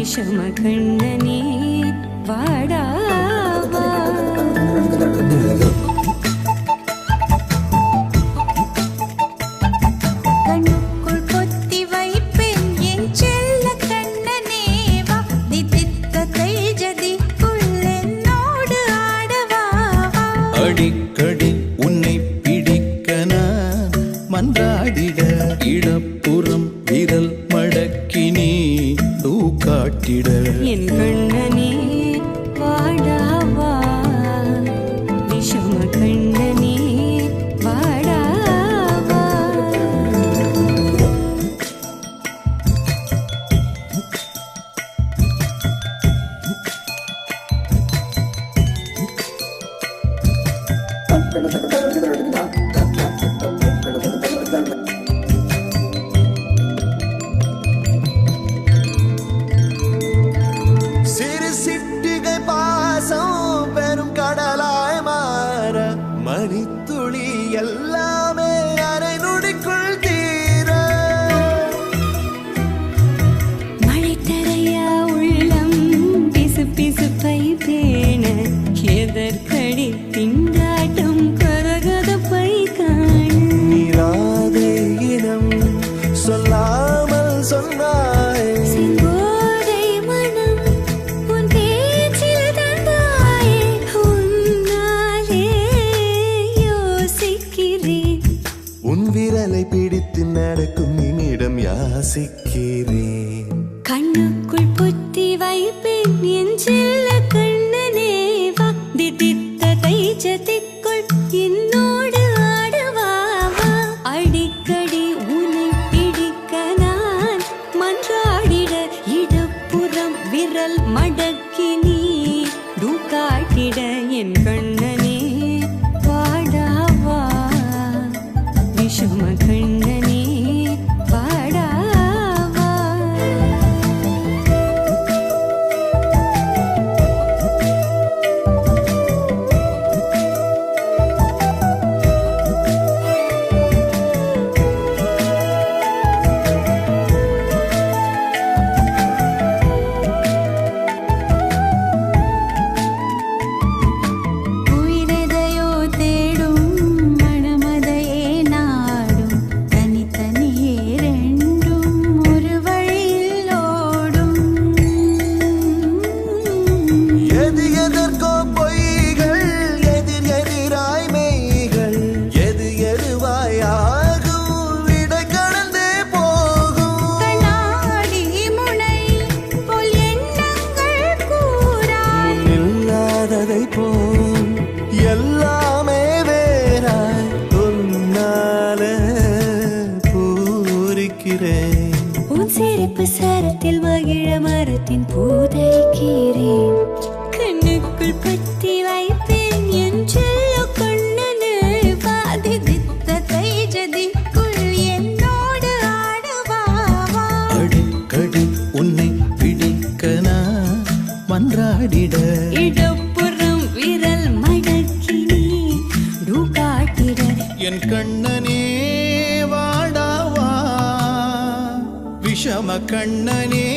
விஷமகண்ணனே வாடாவா கண்ணுக்குள் பொத்தி வைப்பேன் என் செல்ல கண்ணனே வா தித்தித்த தைஜதிக்குள் என்னோடு ஆடவா அடிக்கடி உன்னை பிடிக்க நான் மன்றாடிட இடப்புறம் விரல் மடக்கினி காட்டிட என் கண்ணனே வாடாவா விஷம கண்ணனே வாடாவா மணித்துளி எல்லாமே அரை நொடிக்குள் தீர மழை தரையா உள்ளம் பிசு பிசுப்பை பேண எதற்கடி திண்டாட்டம் கரகதப்பை காண நீராதே இனம் சொல்லாமல் சொன்னாய் செங்கோதை மனம் உன் பேச்சில் தந்தாயே உன்னாலே உன் விரலை பிடித்து நடக்கும் என்னிடம் யாசிக்கிறேன் கண்ணுக்குள் பொத்தி வைப்பேன் என் செல்ல கண்ணனே வா தித்தித்த தைஜதிக்குள் என்னோடு ஆடவா அடிக்கடி உன்னை பிடிக்க நான் மன்றாடிட இடப்புறம் விரல் மடக்கி நீ காட்டிட என் கண்ணனே வாடாவா விஷம கண்ணனே வாடாவா உயிரெதையோ தேடும் மனமதையே நாடும் தனித்தனியே ரெண்டும் ஒரு வழியில் ஓடும் எது எதற்கோ பொய்கள் எதிர் எதிராய் மெய்கள் எது எதுவாயாகும் விடை கடந்தே போகும் கண்ணாடி முனை போல் எண்ணங்கள் கூறா இல்லாததை போல் எல்லாமே வேறாய் உன்னால பூரிக்கிறேன் உன் சிரிப்பு சரத்தில் மகிழ மரத்தின் பூதைக்கிறேன் கண்ணுக்குள் பத்தி வைப்பேன் என் செல்ல கண்ணனே வாதித்த தைஜதிக்குள் என்னோடு ஆடவா அடிக்கடி உன்னை பிடிக்க நான் மன்றாடிட இடப்புறம் விரல் மடக்கி நீ காட்டிட என் கண்ணனே வாடாவா விஷம கண்ணனே